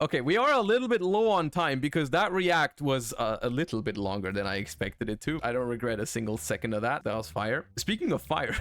Okay, we are a little bit low on time because that react was a little bit longer than I expected it to. I don't regret a single second of that. That was fire. Speaking of fire,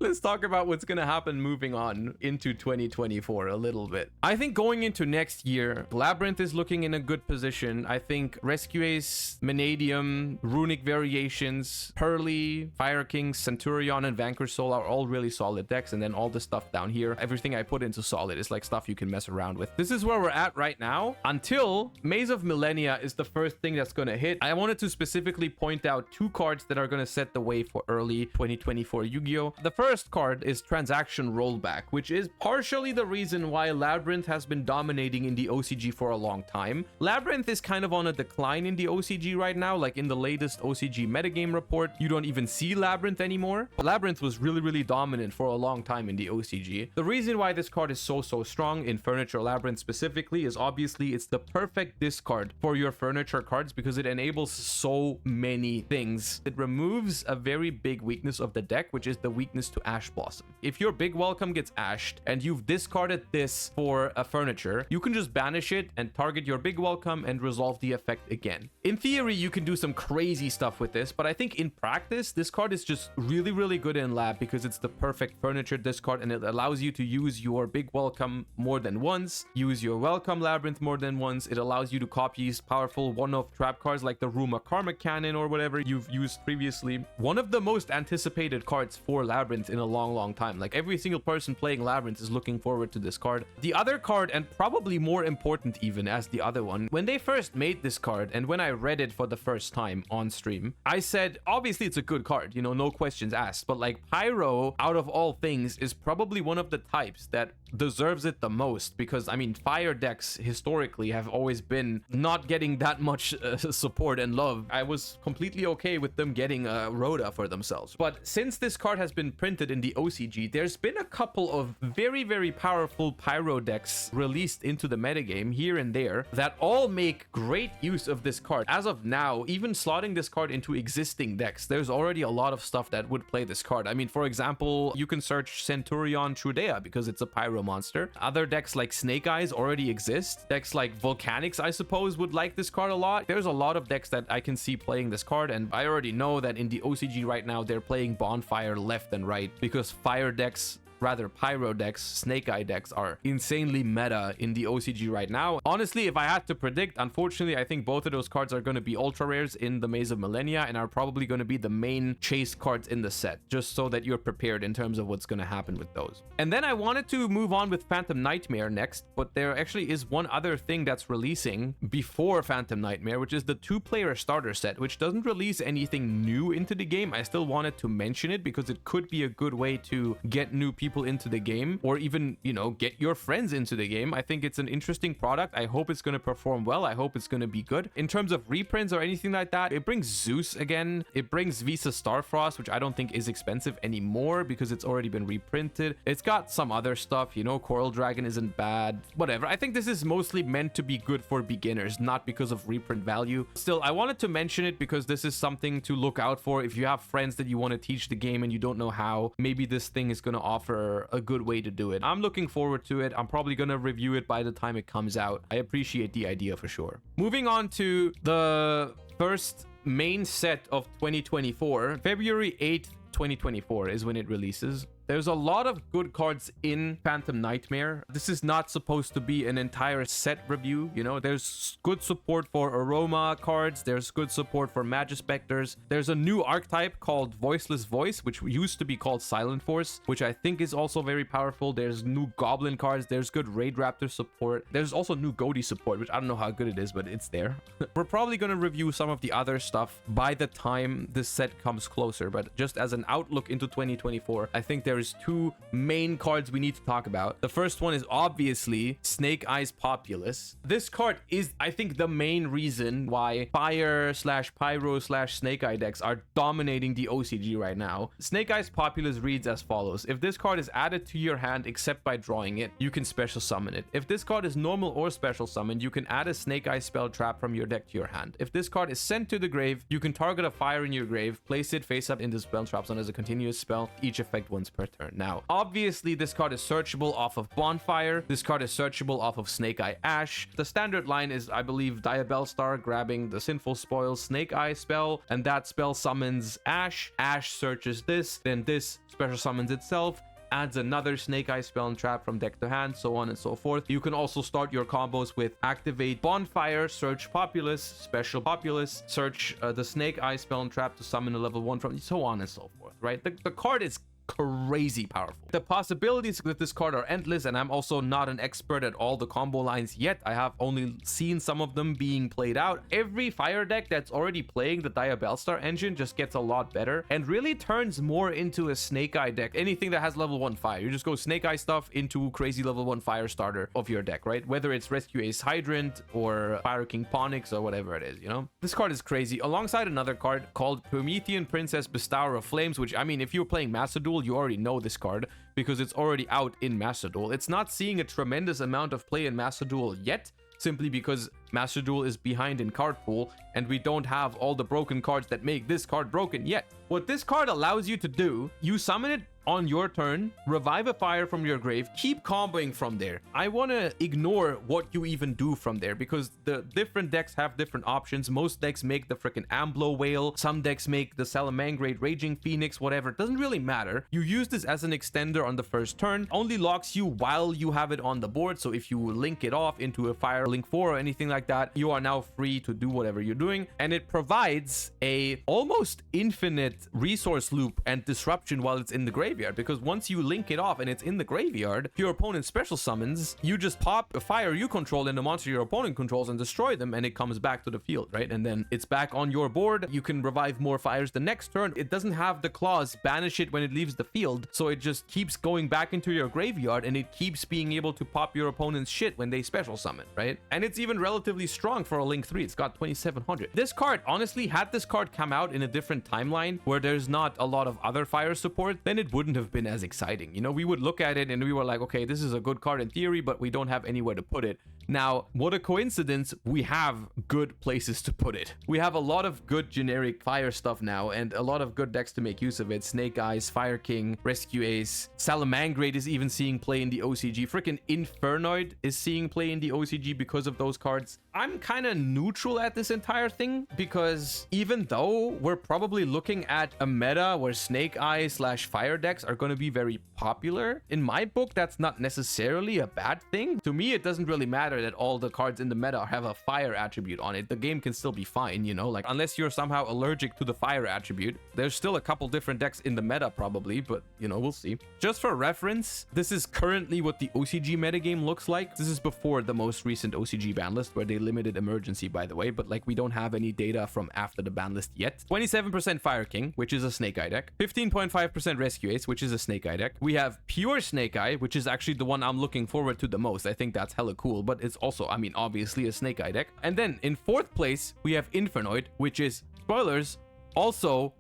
let's talk about what's going to happen moving on into 2024 a little bit. I think going into next year, Labyrinth is looking in a good position. I think Rescue Ace, Mannadium, Runic Variations, Pearly, Fire King, Centurion, and Vanquish Soul are all really solid decks. And then all the stuff down here, everything I put into solid is like stuff you can mess around with. This is where we're at right now until Maze of Millennia is the first thing that's going to hit. I wanted to specifically point out two cards that are going to set the way for early 2024 Yu-Gi-Oh! The first card is Transaction Rollback, which is partially the reason why Labyrinth has been dominating in the OCG for a long time. Labyrinth is kind of on a decline in the OCG right now. Like in the latest OCG metagame report, you don't even see Labyrinth anymore. Labyrinth was really dominant for a long time in the OCG. The reason why this card is so strong in Furniture Labyrinth specifically is obviously it's the perfect discard for your furniture cards because it enables so many things. It removes a very big weakness of the deck, which is the weakness to Ash Blossom. If your Big Welcome gets ashed and you've discarded this for a furniture, you can just banish it and target your Big Welcome and resolve the effect again. In theory, you can do some crazy stuff with this, but I think in practice, this card is just really good in lab because it's the perfect furniture discard and it allows you to use your Big Welcome more than once, use your Welcome Labyrinth more than once. It allows you to copy powerful one-off trap cards like the Ruma Karma Cannon or whatever you've used previously. One of the most anticipated cards for Labyrinth in a long time. Like every single person playing Labyrinth is looking forward to this card. The other card, and probably more important even as the other one, when they first made this card and when I read it for the first time on stream, I said, obviously it's a good card, you know, no questions asked, but like Pyro, out of all things, is probably one of the types that deserves it the most because I mean fire decks historically have always been not getting that much support and love. I was completely okay with them getting a Rhoda for themselves, but since this card has been printed in the OCG, there's been a couple of very powerful Pyro decks released into the metagame here and there that all make great use of this card. As of now, even slotting this card into existing decks, there's already a lot of stuff that would play this card. I mean, for example, you can search Centurion Trudea because it's a Pyro monster. Other decks like Snake Eyes already exist. Decks like Volcanics, I suppose, would like this card a lot. There's a lot of decks that I can see playing this card, and I already know that in the OCG right now, they're playing Bonfire left and right because fire decks, rather Pyro decks, Snake Eye decks are insanely meta in the OCG right now. Honestly, if I had to predict, unfortunately, I think both of those cards are going to be ultra rares in the Maze of Millennia and are probably going to be the main chase cards in the set, just so that you're prepared in terms of what's going to happen with those. And then I wanted to move on with Phantom Nightmare next, but there actually is one other thing that's releasing before Phantom Nightmare, which is the 2-player starter set, which doesn't release anything new into the game. I still wanted to mention it because it could be a good way to get new people into the game, or even, you know, get your friends into the game. I think it's an interesting product. I hope it's going to perform well. I hope it's going to be good. In terms of reprints or anything like that, it brings Zeus again. It brings Visa Starfrost, which I don't think is expensive anymore because it's already been reprinted. It's got some other stuff, you know, Coral Dragon isn't bad, whatever. I think this is mostly meant to be good for beginners, not because of reprint value. Still, I wanted to mention it because this is something to look out for if you have friends that you want to teach the game and you don't know how. Maybe this thing is going to offer a good way to do it. I'm looking forward to it. I'm probably going to review it by the time it comes out. I appreciate the idea for sure. Moving on to the first main set of 2024, February 8th, 2024 is when it releases. There's a lot of good cards in Phantom Nightmare. This is not supposed to be an entire set review, you know. There's good support for Aroma cards. There's good support for Magispectors. There's a new archetype called Voiceless Voice, which used to be called Silent Force, which I think is also very powerful. There's new Goblin cards. There's good Raid Raptor support. There's also new Goaty support, which I don't know how good it is, but it's there. We're probably going to review some of the other stuff by the time this set comes closer, but just as an outlook into 2024, I think there's two main cards we need to talk about. The first one is obviously Snake Eyes Populace. This card is, I think, the main reason why Fire/Pyro/Snake Eye decks are dominating the OCG right now. Snake Eyes Populace reads as follows. If this card is added to your hand except by drawing it, you can special summon it. If this card is normal or special summoned, you can add a Snake Eye spell trap from your deck to your hand. If this card is sent to the grave, you can target a fire in your grave, place it face up in the spell trap zone as a continuous spell, each effect once per turn. Now, obviously, this card is searchable off of Bonfire. This card is searchable off of Snake Eye Ash. The standard line is, I believe, Diabellstar grabbing the Sinful Spoils Snake Eye spell, and that spell summons Ash. Ash searches this, then this special summons itself, adds another Snake Eye spell and trap from deck to hand, so on and so forth. You can also start your combos with activate Bonfire, search Populace, special Populace, search the Snake Eye spell and trap to summon a level 1 from, so on and so forth, right? The card is crazy powerful. The possibilities with this card are endless, and I'm also not an expert at all the combo lines yet. I have only seen some of them being played out. Every fire deck that's already playing the Diabellstar engine just gets a lot better and really turns more into a Snake Eye deck. Anything that has level 1 fire, you just go Snake Eye stuff into crazy level 1 fire starter of your deck, right? Whether it's Rescue Ace Hydrant or Fire King Ponix or whatever it is, you know? This card is crazy, alongside another card called Promethean Princess Bestower of Flames, which, I mean, if you're playing Master Duel, you already know this card because it's already out in Master Duel. It's not seeing a tremendous amount of play in Master Duel yet, simply because Master Duel is behind in card pool and we don't have all the broken cards that make this card broken yet. What this card allows you to do, you summon it on your turn, revive a fire from your grave, keep comboing from there. I want to ignore what you even do from there because the different decks have different options. Most decks make the freaking Amblo Whale, some decks make the Salamangreat Raging Phoenix, whatever. It doesn't really matter. You use this as an extender on the first turn, only locks you while you have it on the board. So if you link it off into a Fire Link 4 or anything like that, you are now free to do whatever you're doing. And it provides a almost infinite resource loop and disruption while it's in the graveyard, because once you link it off and it's in the graveyard, your opponent special summons, you just pop a fire you control in the monster your opponent controls and destroy them, and it comes back to the field, right? And then it's back on your board. You can revive more fires the next turn. It doesn't have the clause banish it when it leaves the field, so it just keeps going back into your graveyard and it keeps being able to pop your opponent's shit when they special summon, right? And it's even relatively strong for a Link 3. It's got 2700. This card, honestly, had this card come out in a different timeline where there's not a lot of other fire support, then it wouldn't have been as exciting. You know, we would look at it and we were like, okay, this is a good card in theory, but we don't have anywhere to put it. Now, what a coincidence, we have good places to put it. We have a lot of good generic fire stuff now and a lot of good decks to make use of it. Snake Eyes, Fire King, Rescue Ace, Salamangreat is even seeing play in the OCG. Freaking Infernoid is seeing play in the OCG because of those cards. I'm kind of neutral at this entire thing because even though we're probably looking at a meta where Snake Eye / fire decks are going to be very popular, in my book, that's not necessarily a bad thing. To me, it doesn't really matter that all the cards in the meta have a fire attribute on it. The game can still be fine, you know, like unless you're somehow allergic to the fire attribute. There's still a couple different decks in the meta probably, but you know, we'll see. Just for reference, this is currently what the OCG metagame looks like. This is before the most recent OCG ban list where they limited emergency, by the way, but like we don't have any data from after the ban list yet. 27% Fire King, which is a Snake Eye deck. 15.5% Rescue Ace, which is a Snake Eye deck. We have pure Snake Eye, which is actually the one I'm looking forward to the most. I think that's hella cool, but it's also, I mean, obviously a Snake Eye deck. And then in fourth place, we have Infernoid, which is, spoilers, also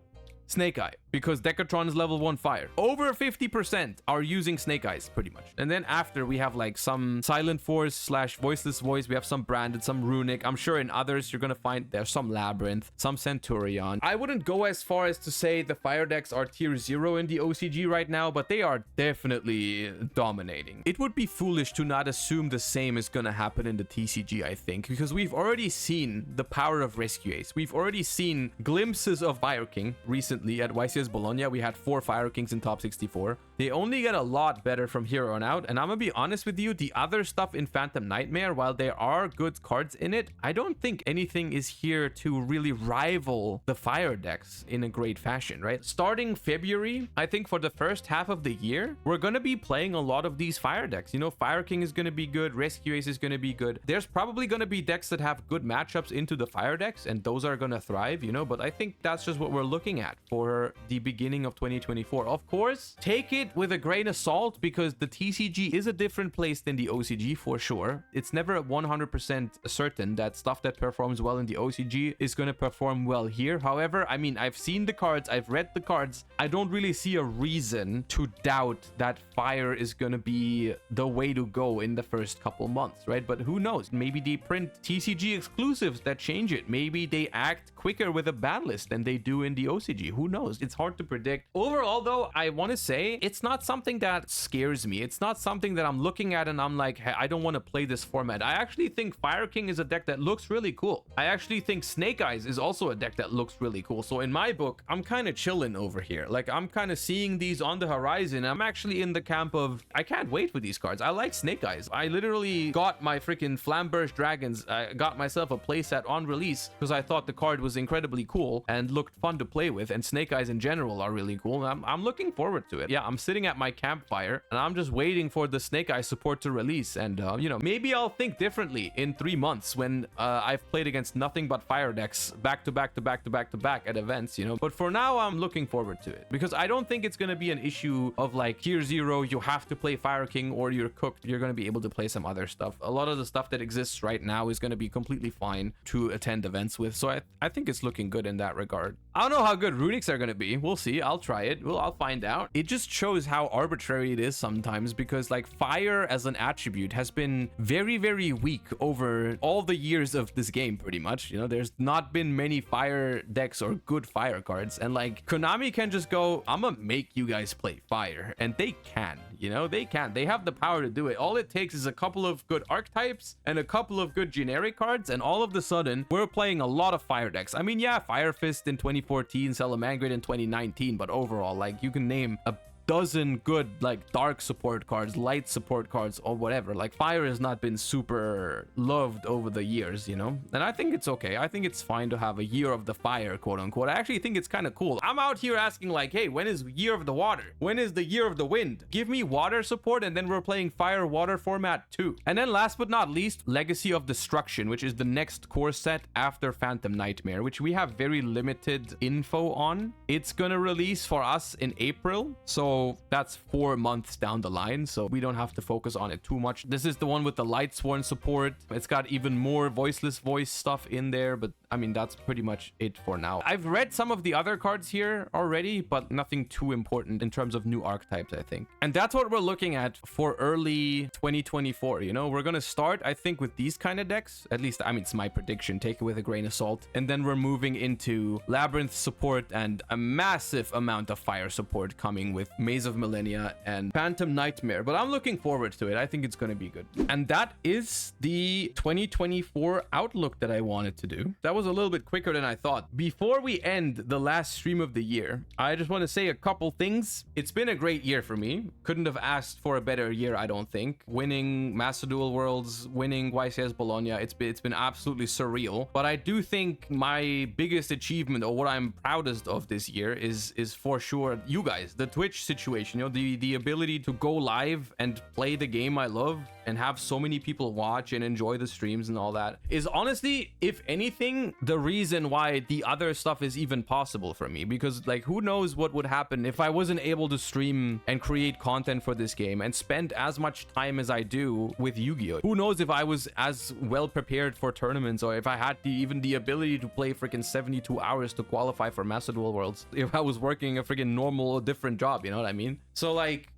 Snake Eye, because Decatron is level 1 fire. Over 50% are using Snake Eyes, pretty much. And then after, we have like some Silent Force / Voiceless Voice. We have some Branded, some Runic. I'm sure in others, you're gonna find there's some Labyrinth, some Centurion. I wouldn't go as far as to say the fire decks are tier 0 in the OCG right now, but they are definitely dominating. It would be foolish to not assume the same is gonna happen in the TCG, I think, because we've already seen the power of Rescue Ace. We've already seen glimpses of Fire King recently at YCS Bologna. We had 4 Fire Kings in top 64. They only get a lot better from here on out, and I'm gonna be honest with you, the other stuff in Phantom Nightmare, while there are good cards in it, I don't think anything is here to really rival the fire decks in a great fashion, right? Starting February, I think for the first half of the year, we're gonna be playing a lot of these fire decks. You know, Fire King is gonna be good, Rescue Ace is gonna be good. There's probably gonna be decks that have good matchups into the fire decks, and those are gonna thrive, you know, but I think that's just what we're looking at for the beginning of 2024. Of course, take it with a grain of salt because the TCG is a different place than the OCG for sure. It's never 100% certain that stuff that performs well in the OCG is going to perform well here. However, I mean, I've seen the cards, I've read the cards. I don't really see a reason to doubt that fire is going to be the way to go in the first couple months, right? But who knows? Maybe they print TCG exclusives that change it. Maybe they act quicker with a ban list than they do in the OCG. Who knows? It's hard to predict. Overall, though, I want to say it's not something that scares me. It's not something that I'm looking at and I'm like, hey, I don't want to play this format. I actually think Fire King is a deck that looks really cool. I actually think Snake Eyes is also a deck that looks really cool. So in my book, I'm kind of chilling over here. Like, I'm kind of seeing these on the horizon. I'm actually in the camp of, I can't wait for these cards. I like Snake Eyes. I literally got my freaking Flamberge Dragons. I got myself a playset on release because I thought the card was incredibly cool and looked fun to play with. And Snake Eyes in general are really cool. I'm looking forward to it. Yeah, I'm sitting at my campfire and I'm just waiting for the Snake Eyes support to release. And, you know, maybe I'll think differently in 3 months when I've played against nothing but fire decks back to back to back to back to back at events, you know. But for now, I'm looking forward to it because I don't think it's going to be an issue of like tier 0, you have to play Fire King or you're cooked. You're going to be able to play some other stuff. A lot of the stuff that exists right now is going to be completely fine to attend events with. So I think it's looking good in that regard. I don't know how good Runics are going to be. We'll see. I'll try it. I'll find out. It just shows how arbitrary it is sometimes because like fire as an attribute has been very, very weak over all the years of this game pretty much. You know, there's not been many fire decks or good fire cards. And like Konami can just go, I'm gonna make you guys play fire. And they can, you know, they can. They have the power to do it. All it takes is a couple of good archetypes and a couple of good generic cards. And all of a sudden, we're playing a lot of fire decks. I mean, yeah, Fire Fist in 2014, Salamangreat in 2019. But overall, like you can name a dozen good like dark support cards, light support cards, or whatever. Like fire has not been super loved over the years, you know, and I think it's okay. I think it's fine to have a year of the fire, quote unquote. I actually think it's kind of cool. I'm out here asking like, hey, when is year of the water? When is the year of the wind? Give me water support, and then we're playing fire water format too. And then last but not least, Legacy of Destruction, which is the next core set after Phantom Nightmare, which we have very limited info on. It's gonna release for us in April, so that's 4 months down the line, so we don't have to focus on it too much. This is the one with the Lightsworn support. It's got even more voiceless voice stuff in there, but I mean, that's pretty much it for now. I've read some of the other cards here already, but nothing too important in terms of new archetypes, I think. And that's what we're looking at for early 2024. You know, we're gonna start, I think, with these kind of decks. At least, I mean, it's my prediction. Take it with a grain of salt. And then we're moving into Labyrinth support and a massive amount of fire support coming with Maze of Millennia and Phantom Nightmare. But I'm looking forward to it. I think it's gonna be good. And that is the 2024 outlook that I wanted to do. That was a little bit quicker than I thought. Before we end the last stream of the year, I just want to say a couple things. It's been a great year for me. Couldn't have asked for a better year, I don't think. Winning Master Duel Worlds, winning YCS Bologna, it's been absolutely surreal. But I do think my biggest achievement, or what I'm proudest of this year, is for sure you guys. The Twitch situation, you know, the ability to go live and play the game I love and have so many people watch and enjoy the streams and all that is honestly, if anything, the reason why the other stuff is even possible for me. Because like, who knows what would happen if I wasn't able to stream and create content for this game and spend as much time as I do with Yu-Gi-Oh. Who knows if I was as well prepared for tournaments, or if I had even the ability to play freaking 72 hours to qualify for Master Duel Worlds if I was working a freaking normal different job, you know what I mean? So like,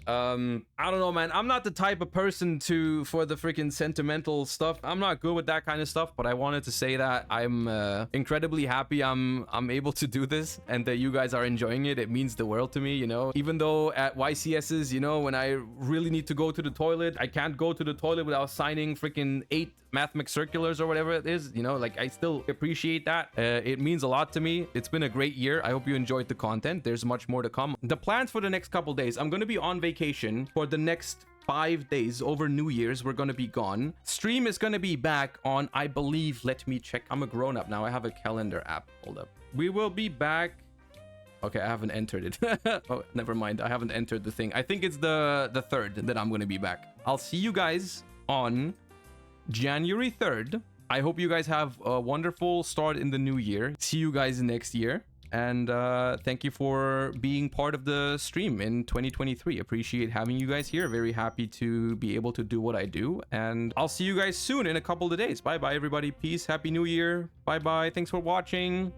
I don't know, man. I'm not the type of person for the freaking sentimental stuff. I'm not good with that kind of stuff, but I wanted to say that I'm incredibly happy I'm able to do this and that you guys are enjoying it. It means the world to me, you know. Even though at YCS's, you know, when I really need to go to the toilet, I can't go to the toilet without signing freaking 8 mathemic circulars or whatever it is, you know, like I still appreciate that. It means a lot to me. It's been a great year. I hope you enjoyed the content. There's much more to come. The plans for the next couple days, I'm going to be on vacation for the next 5 days. Over New Year's we're going to be gone. Stream is going to be back on, I believe, let me check. I'm a grown-up now. I have a calendar app. Hold up. We will be back. Okay, I haven't entered it. Oh, never mind. I haven't entered the thing. I think it's the 3rd that I'm going to be back. I'll see you guys on January 3rd. I hope you guys have a wonderful start in the new year. See you guys next year. And thank you for being part of the stream in 2023. Appreciate having you guys here. Very happy to be able to do what I do. And I'll see you guys soon in a couple of days. Bye bye, everybody. Peace. Happy New Year. Bye bye. Thanks for watching.